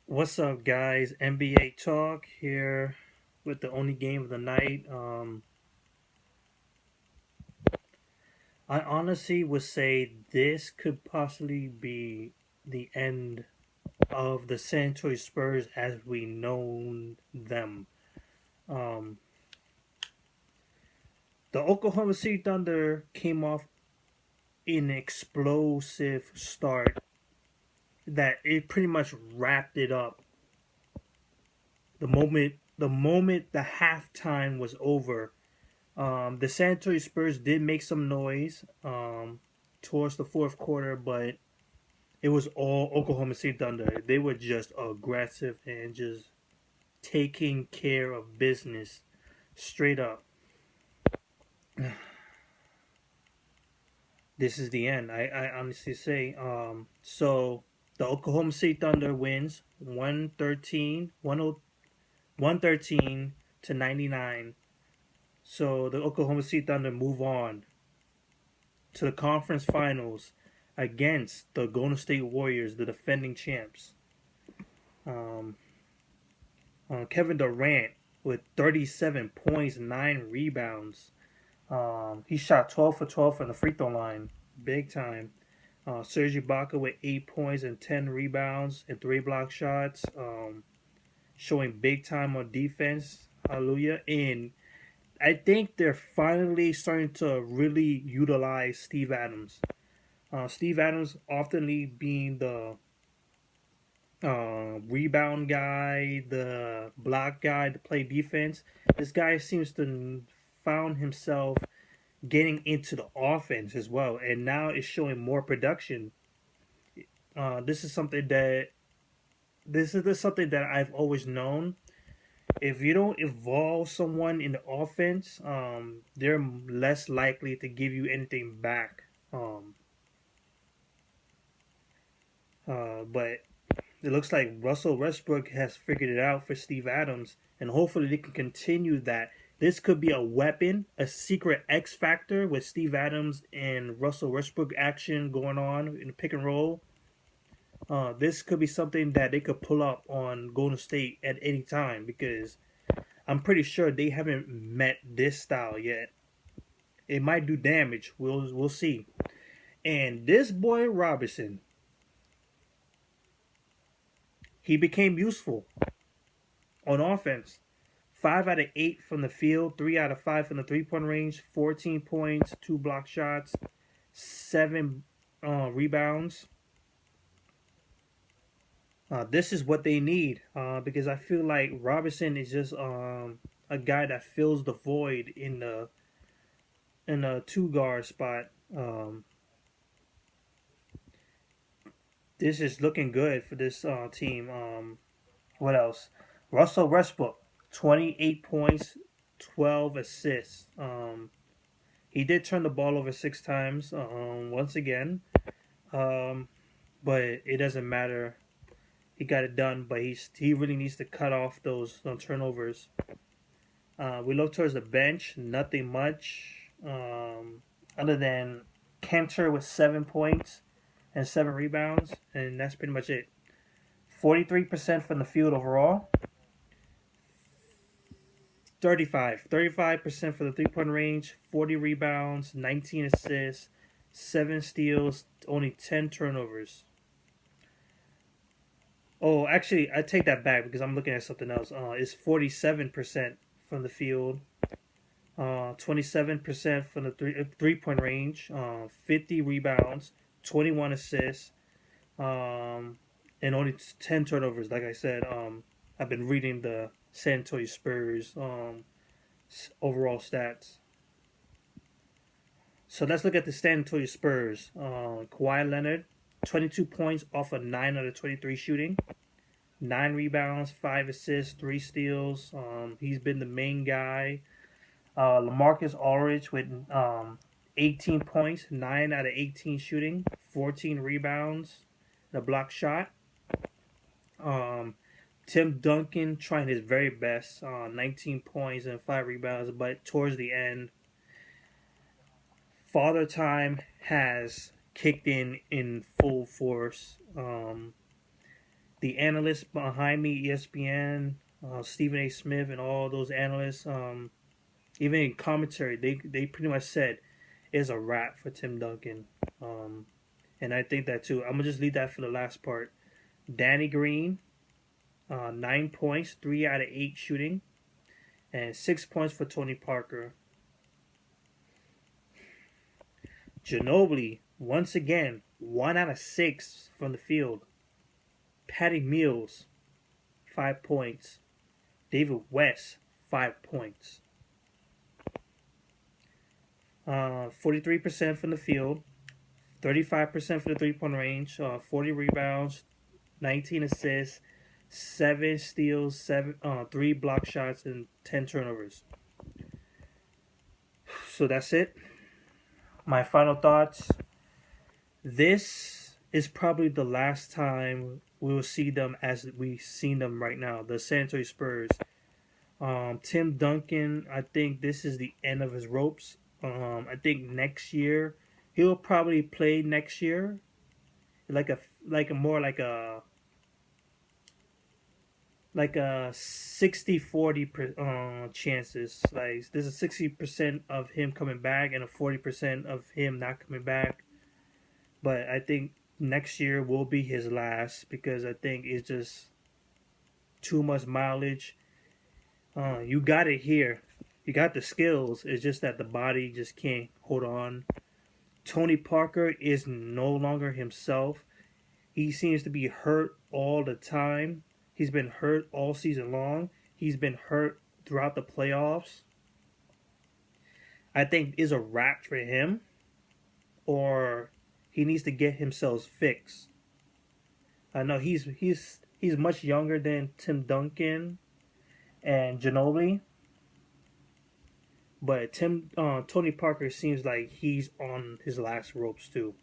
What's up, guys? NBA talk here with the only game of the night. I honestly would say this could possibly be the end of the San Antonio Spurs as we know them. Um, the Oklahoma City Thunder came off an explosive start that it pretty much wrapped it up the moment the halftime was over. The San Antonio Spurs did make some noise towards the fourth quarter, but it was all Oklahoma City Thunder. They were just aggressive and just taking care of business straight up. This is the end. I honestly say. So the Oklahoma City Thunder wins 113 to 99. So the Oklahoma City Thunder move on to the conference finals against the Golden State Warriors, the defending champs. Um, Kevin Durant with 37 points, 9 rebounds. He shot 12 for 12 from the free throw line, big time. Serge Ibaka with 8 points and 10 rebounds and 3 block shots, showing big time on defense. Hallelujah. And I think they're finally starting to really utilize Steve Adams. Steve Adams oftenly being the rebound guy, the block guy to play defense. This guy seems to found himself getting into the offense as well, and now is showing more production. This is something that I've always known. If you don't evolve someone in the offense, they're less likely to give you anything back. But it looks like Russell Westbrook has figured it out for Steve Adams, and hopefully they can continue that. This could be a weapon, a secret X factor with Steve Adams and Russell Westbrook action going on in the pick and roll. This could be something that they could pull up on Golden State at any time because I'm pretty sure they haven't met this style yet. It might do damage. We'll see. And this boy Roberson, he became useful on offense. 5 out of 8 from the field, 3 out of 5 from the 3 point range, 14 points, 2 block shots, 7 rebounds. This is what they need because I feel like Robinson is just a guy that fills the void in the two guard spot. This is looking good for this team. What else? Russell Westbrook, 28 points, 12 assists. He did turn the ball over 6 times once again, um, but it doesn't matter. He got it done, but he really needs to cut off those turnovers. We look towards the bench, nothing much other than Kenter with 7 points and 7 rebounds, and that's pretty much it. 43% from the field overall, 35% for the 3 point range, 40 rebounds, 19 assists, 7 steals, only 10 turnovers. Oh, actually, I take that back because I'm looking at something else. It's 47% from the field, 27% from the three point range, 50 rebounds, 21 assists, and only 10 turnovers. Like I said, I've been reading the San Antonio Spurs overall stats. So let's look at the San Antonio Spurs. Kawhi Leonard, 22 points off of 9 out of 23 shooting, 9 rebounds, 5 assists, 3 steals. He's been the main guy. LaMarcus Aldridge with 18 points, 9 out of 18 shooting, 14 rebounds, the block shot. Tim Duncan trying his very best, 19 points and 5 rebounds, but towards the end, Father Time has kicked in full force. the analysts behind me, ESPN, Stephen A. Smith, and all those analysts, even in commentary, they pretty much said it's a wrap for Tim Duncan. And I think that too. I'm gonna just leave that for the last part. Danny Green, 9 points, 3 out of 8 shooting, and 6 points for Tony Parker. Ginobili, once again, 1 out of 6 from the field. Patty Mills, 5 points. David West, 5 points. 43% from the field, 35% for the 3-point range, 40 rebounds, 19 assists, 7 steals, 3 block shots, and 10 turnovers. So that's it. My final thoughts. This is probably the last time we will see them as we've seen them right now, the San Antonio Spurs. Tim Duncan, I think this is the end of his ropes. I think next year he'll probably play next year, like a 60-40 chances. Like there's a 60% of him coming back and a 40% of him not coming back. But I think next year will be his last because I think it's just too much mileage. You got it here. You got the skills. It's just that the body just can't hold on. Tony Parker is no longer himself. He seems to be hurt all the time. He's been hurt all season long. He's been hurt throughout the playoffs. I think it's a wrap for him, or he needs to get himself fixed. I know he's much younger than Tim Duncan and Ginobili, but Tony Parker seems like he's on his last ropes too.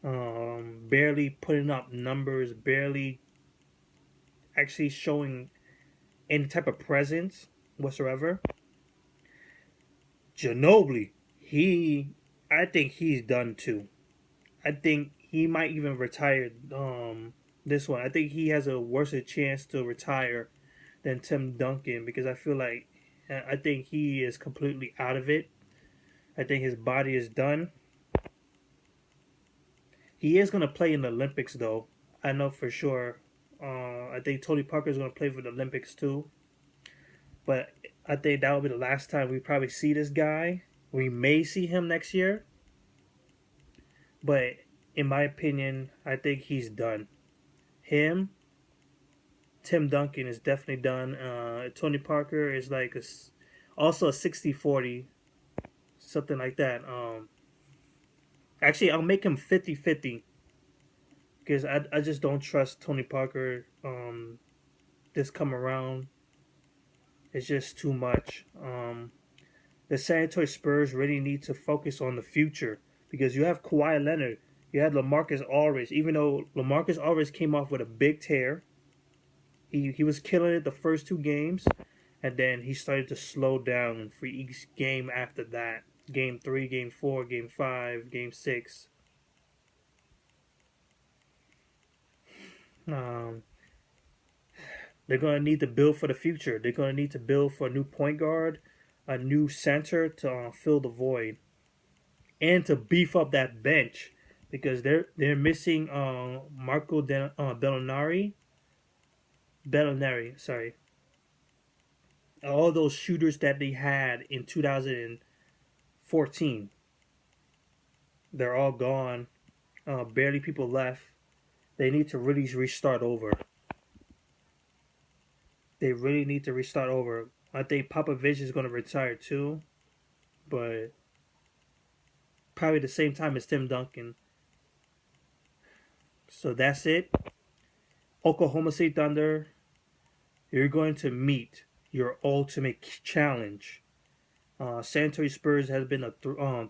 Barely putting up numbers, barely actually showing any type of presence whatsoever. Ginobili, I think he's done too. I think he might even retire this one. I think he has a worse chance to retire than Tim Duncan because I think he is completely out of it. I think his body is done. He is going to play in the Olympics though. I know for sure. I think Tony Parker is going to play for the Olympics too. But I think that will be the last time we probably see this guy. We may see him next year. But in my opinion, I think he's done. Him, Tim Duncan is definitely done. Tony Parker is like also a 60-40, something like that. Actually, I'll make him 50-50 because I just don't trust Tony Parker this come around. It's just too much. The San Antonio Spurs really need to focus on the future because you have Kawhi Leonard, you had LaMarcus Aldridge. Even though LaMarcus Aldridge came off with a big tear, he was killing it the first 2 games, and then he started to slow down for each game after that. Game 3, Game 4, Game 5, Game 6. They're going to need to build for the future. They're going to need to build for a new point guard, a new center to fill the void, and to beef up that bench because they're missing Marco Bellinari. Sorry. All those shooters that they had in 2014, they're all gone. Barely people left. They need to really restart over. They really need to restart over. I think Popovich is going to retire too, but probably the same time as Tim Duncan. So that's it. Oklahoma City Thunder, you're going to meet your ultimate challenge. San Antonio Spurs has been a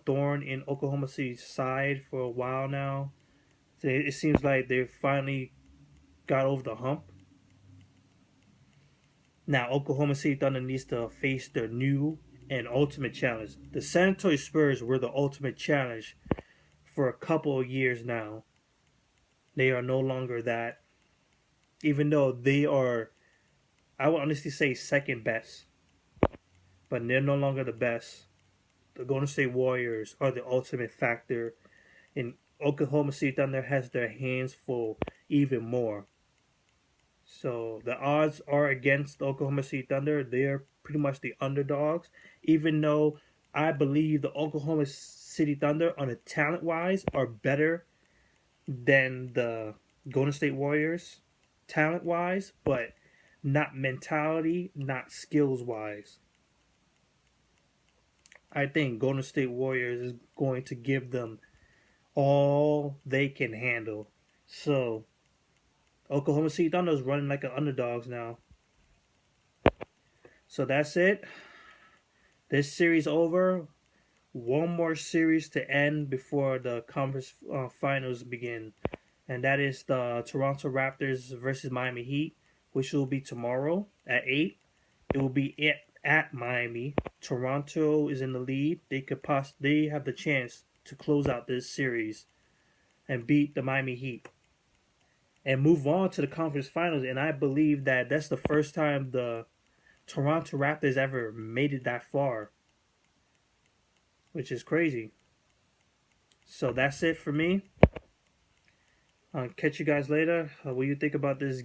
thorn in Oklahoma City's side for a while now. It seems like they finally got over the hump. Now Oklahoma City Thunder needs to face their new and ultimate challenge. The San Antonio Spurs were the ultimate challenge for a couple of years now. They are no longer that. Even though they are, I would honestly say second best, but they're no longer the best. The Golden State Warriors are the ultimate factor, and Oklahoma City Thunder has their hands full even more. So the odds are against the Oklahoma City Thunder. They're pretty much the underdogs, even though I believe the Oklahoma City Thunder, on a talent wise, are better than the Golden State Warriors, talent wise, but not mentality, not skills wise. I think Golden State Warriors is going to give them all they can handle. So Oklahoma City Thunder is running like an underdogs now. So that's it. This series over. One more series to end before the conference finals begin, and that is the Toronto Raptors versus Miami Heat, which will be tomorrow at 8. It will be at Miami. Toronto is in the lead. They have the chance to close out this series and beat the Miami Heat and move on to the conference finals. And I believe that that's the first time the Toronto Raptors ever made it that far, which is crazy. So that's it for me. Catch you guys later. What do you think about this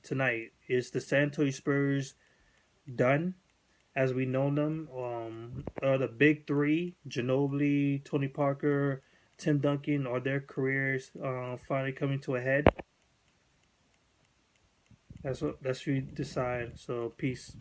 tonight? Is the San Antonio Spurs done as we know them? Are the big three, Ginobili, Tony Parker, Tim Duncan, are their careers finally coming to a head? That's what you decide. So peace.